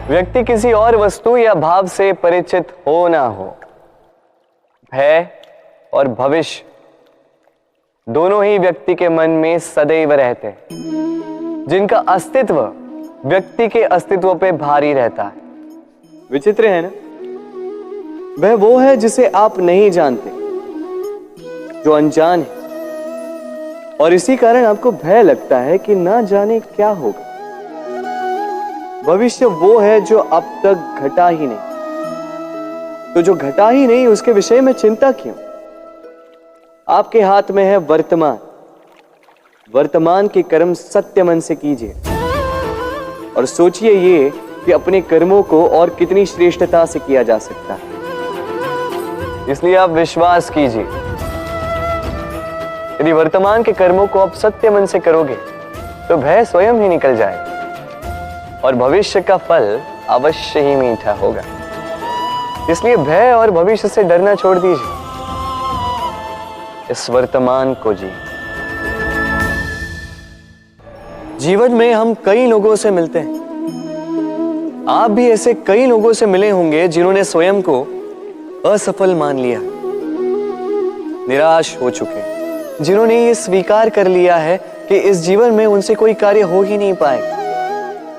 व्यक्ति किसी और वस्तु या भाव से परिचित हो ना हो, भय और भविष्य दोनों ही व्यक्ति के मन में सदैव रहते हैं, जिनका अस्तित्व व्यक्ति के अस्तित्व पे भारी रहता है। विचित्र है ना? वह वो है जिसे आप नहीं जानते, जो अनजान है, और इसी कारण आपको भय लगता है कि ना जाने क्या होगा। भविष्य वो है जो अब तक घटा ही नहीं, तो जो घटा ही नहीं उसके विषय में चिंता क्यों? आपके हाथ में है वर्तमान। वर्तमान के कर्म सत्य मन से कीजिए और सोचिए ये कि अपने कर्मों को और कितनी श्रेष्ठता से किया जा सकता है। इसलिए आप विश्वास कीजिए, यदि वर्तमान के कर्मों को आप सत्य मन से करोगे तो भय स्वयं ही निकल जाएगा और भविष्य का फल अवश्य ही मीठा होगा। इसलिए भय और भविष्य से डरना छोड़ दीजिए, इस वर्तमान को जी। जीवन में हम कई लोगों से मिलते हैं। आप भी ऐसे कई लोगों से मिले होंगे जिन्होंने स्वयं को असफल मान लिया, निराश हो चुके, जिन्होंने ये स्वीकार कर लिया है कि इस जीवन में उनसे कोई कार्य हो ही नहीं पाएगा,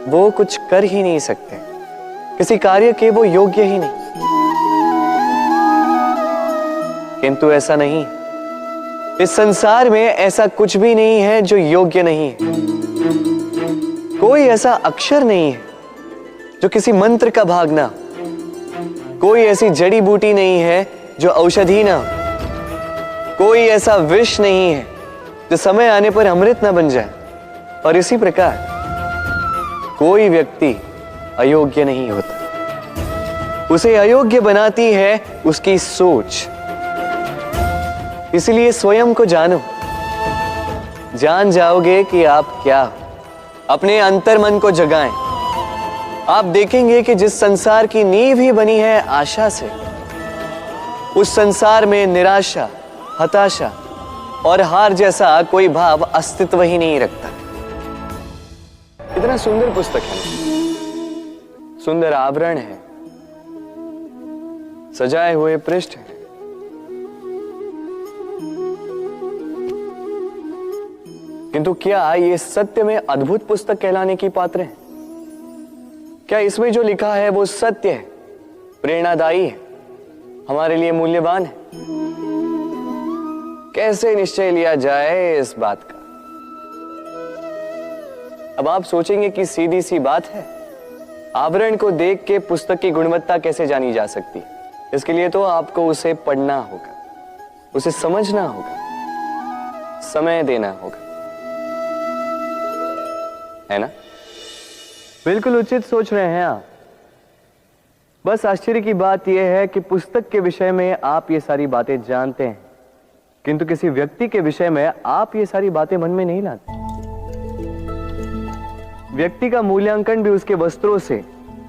वो कुछ कर ही नहीं सकते, किसी कार्य के वो योग्य ही नहीं। किंतु ऐसा नहीं, इस संसार में ऐसा कुछ भी नहीं है जो योग्य नहीं है। कोई ऐसा अक्षर नहीं है जो किसी मंत्र का भाग ना, कोई ऐसी जड़ी बूटी नहीं है जो औषधि ना, कोई ऐसा विष नहीं है जो समय आने पर अमृत ना बन जाए। और इसी प्रकार कोई व्यक्ति अयोग्य नहीं होता, उसे अयोग्य बनाती है उसकी सोच। इसलिए स्वयं को जानो, जान जाओगे कि आप क्या हो। अपने अंतर मन को जगाएं। आप देखेंगे कि जिस संसार की नींव ही बनी है आशा से, उस संसार में निराशा, हताशा और हार जैसा कोई भाव अस्तित्व ही नहीं रखता। कितना सुंदर पुस्तक है, सुंदर आवरण है, सजाए हुए पृष्ठ है। किंतु क्या ये सत्य में अद्भुत पुस्तक कहलाने की पात्र है? क्या इसमें जो लिखा है वो सत्य है, प्रेरणादायी है, हमारे लिए मूल्यवान है? कैसे निश्चय लिया जाए इस बात का? अब आप सोचेंगे कि सीधी सी बात है, आवरण को देख के पुस्तक की गुणवत्ता कैसे जानी जा सकती है? इसके लिए तो आपको उसे पढ़ना होगा, उसे समझना होगा, समय देना होगा, है ना? बिल्कुल उचित सोच रहे हैं आप। बस आश्चर्य की बात यह है कि पुस्तक के विषय में आप ये सारी बातें जानते हैं, किंतु किसी व्यक्ति के विषय में आप ये सारी बातें मन में नहीं लाते। व्यक्ति का मूल्यांकन भी उसके वस्त्रों से,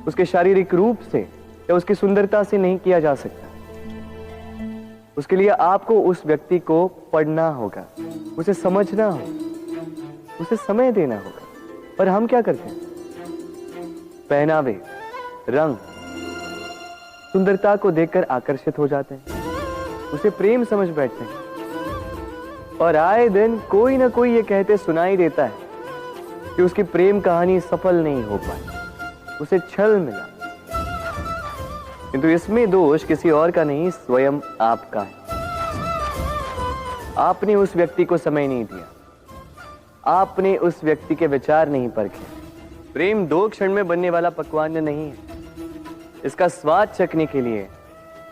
उसके शारीरिक रूप से या उसकी सुंदरता से नहीं किया जा सकता। उसके लिए आपको उस व्यक्ति को पढ़ना होगा, उसे समझना होगा, उसे समय देना होगा। पर हम क्या करते हैं? पहनावे, रंग, सुंदरता को देखकर आकर्षित हो जाते हैं, उसे प्रेम समझ बैठते हैं और आए दिन कोई ना कोई ये कहते सुनाई देता है कि उसकी प्रेम कहानी सफल नहीं हो पाई, उसे छल मिला। किंतु इसमें दोष किसी और का नहीं, स्वयं आपका है। आपने उस व्यक्ति को समय नहीं दिया, आपने उस व्यक्ति के विचार नहीं परखे। प्रेम 2 क्षण में बनने वाला पकवान नहीं है, इसका स्वाद चखने के लिए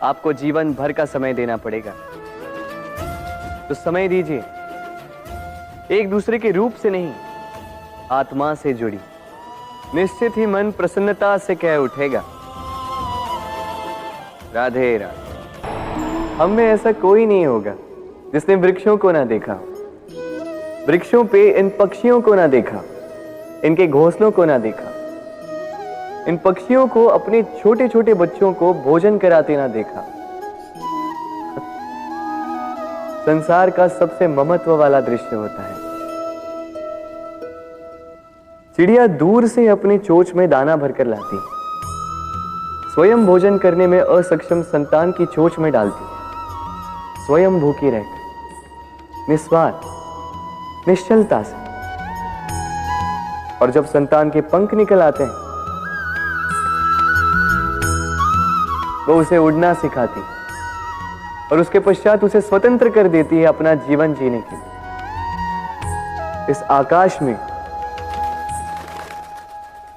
आपको जीवन भर का समय देना पड़ेगा। तो समय दीजिए, एक दूसरे के रूप से नहीं, आत्मा से जुड़ी, निश्चित ही मन प्रसन्नता से कह उठेगा, राधे राधे। हम में ऐसा कोई नहीं होगा जिसने वृक्षों को ना देखा हो, वृक्षों पे इन पक्षियों को ना देखा, इनके घोंसलों को ना देखा, इन पक्षियों को अपने छोटे छोटे बच्चों को भोजन कराते ना देखा। संसार का सबसे ममत्व वाला दृश्य होता है। चिड़िया दूर से अपने चोंच में दाना भरकर लाती, स्वयं भोजन करने में असक्षम संतान की चोंच में डालती है, स्वयं भूखी रहकर निस्वार्थ निश्चलता से। और जब संतान के पंख निकल आते हैं, वो उसे उड़ना सिखाती और उसके पश्चात उसे स्वतंत्र कर देती है अपना जीवन जीने के लिए। इस आकाश में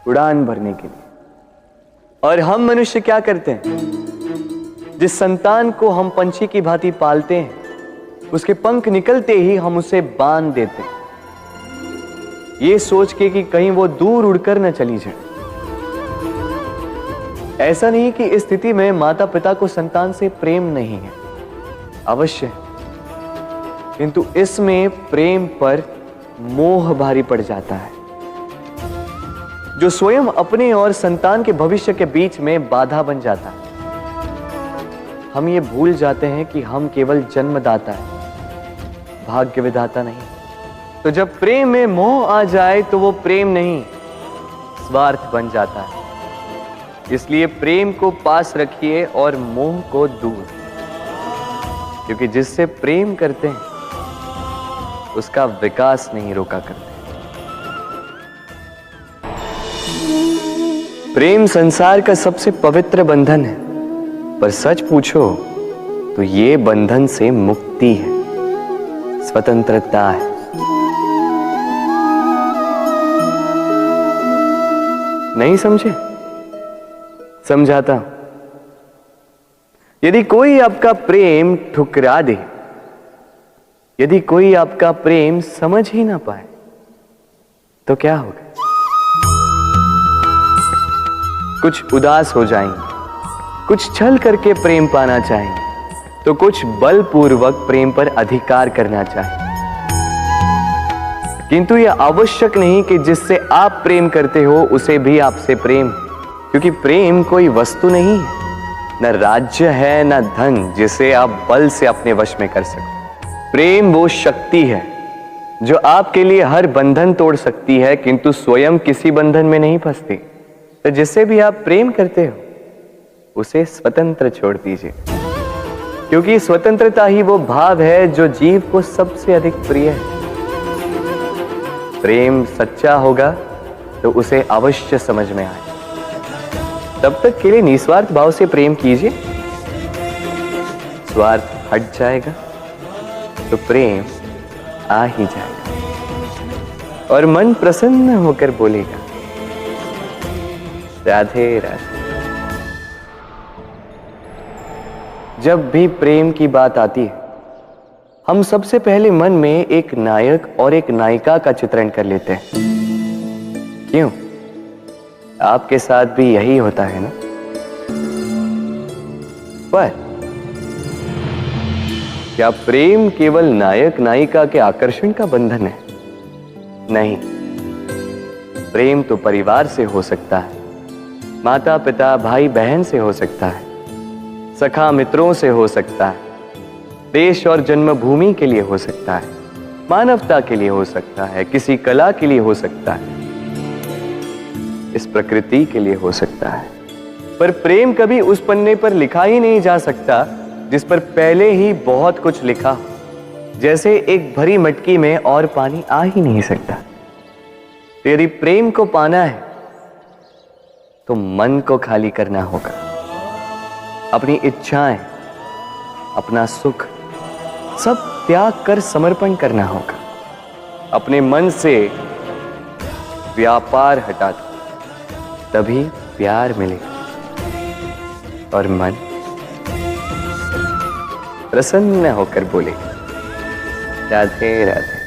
उड़ान भरने के लिए। और हम मनुष्य क्या करते हैं? जिस संतान को हम पंछी की भांति पालते हैं, उसके पंख निकलते ही हम उसे बांध देते हैं, ये सोच के कि कहीं वो दूर उड़कर न चली जाए। ऐसा नहीं कि इस स्थिति में माता पिता को संतान से प्रेम नहीं है, अवश्य है, किंतु इसमें प्रेम पर मोह भारी पड़ जाता है, जो स्वयं अपने और संतान के भविष्य के बीच में बाधा बन जाता है। हम ये भूल जाते हैं कि हम केवल जन्मदाता है, भाग्य विधाता नहीं। तो जब प्रेम में मोह आ जाए तो वो प्रेम नहीं, स्वार्थ बन जाता है। इसलिए प्रेम को पास रखिए और मोह को दूर, क्योंकि जिससे प्रेम करते हैं उसका विकास नहीं रोका करते। प्रेम संसार का सबसे पवित्र बंधन है, पर सच पूछो तो ये बंधन से मुक्ति है, स्वतंत्रता है। नहीं समझे? समझाता हूं। यदि कोई आपका प्रेम ठुकरा दे, यदि कोई आपका प्रेम समझ ही ना पाए, तो क्या होगा? कुछ उदास हो जाएंगे, कुछ छल करके प्रेम पाना चाहेंगे, तो कुछ बलपूर्वक प्रेम पर अधिकार करना चाहेंगे। किंतु यह आवश्यक नहीं कि जिससे आप प्रेम करते हो उसे भी आपसे प्रेम, क्योंकि प्रेम कोई वस्तु नहीं है, न राज्य है न धन जिसे आप बल से अपने वश में कर सको। प्रेम वो शक्ति है जो आपके लिए हर बंधन तोड़ सकती है, किंतु स्वयं किसी बंधन में नहीं फंसती। तो जिससे भी आप प्रेम करते हो उसे स्वतंत्र छोड़ दीजिए, क्योंकि स्वतंत्रता ही वो भाव है जो जीव को सबसे अधिक प्रिय है। प्रेम सच्चा होगा तो उसे अवश्य समझ में आए। तब तक के लिए निस्वार्थ भाव से प्रेम कीजिए, स्वार्थ हट जाएगा तो प्रेम आ ही जाएगा और मन प्रसन्न होकर बोलेगा, राधे राधे। जब भी प्रेम की बात आती है, हम सबसे पहले मन में एक नायक और एक नायिका का चित्रण कर लेते हैं। क्यों? आपके साथ भी यही होता है ना? पर क्या प्रेम केवल नायक नायिका के आकर्षण का बंधन है? नहीं, प्रेम तो परिवार से हो सकता है, माता पिता भाई बहन से हो सकता है, सखा मित्रों से हो सकता है, देश और जन्मभूमि के लिए हो सकता है, मानवता के लिए हो सकता है, किसी कला के लिए हो सकता है, इस प्रकृति के लिए हो सकता है। पर प्रेम कभी उस पन्ने पर लिखा ही नहीं जा सकता जिस पर पहले ही बहुत कुछ लिखा हो। जैसे एक भरी मटकी में और पानी आ ही नहीं सकता। तो यदि प्रेम को पाना है तो मन को खाली करना होगा, अपनी इच्छाएं, अपना सुख सब त्याग कर समर्पण करना होगा। अपने मन से व्यापार हटा दो, तभी प्यार मिलेगा और मन प्रसन्न होकर बोलेगा, राधे राधे।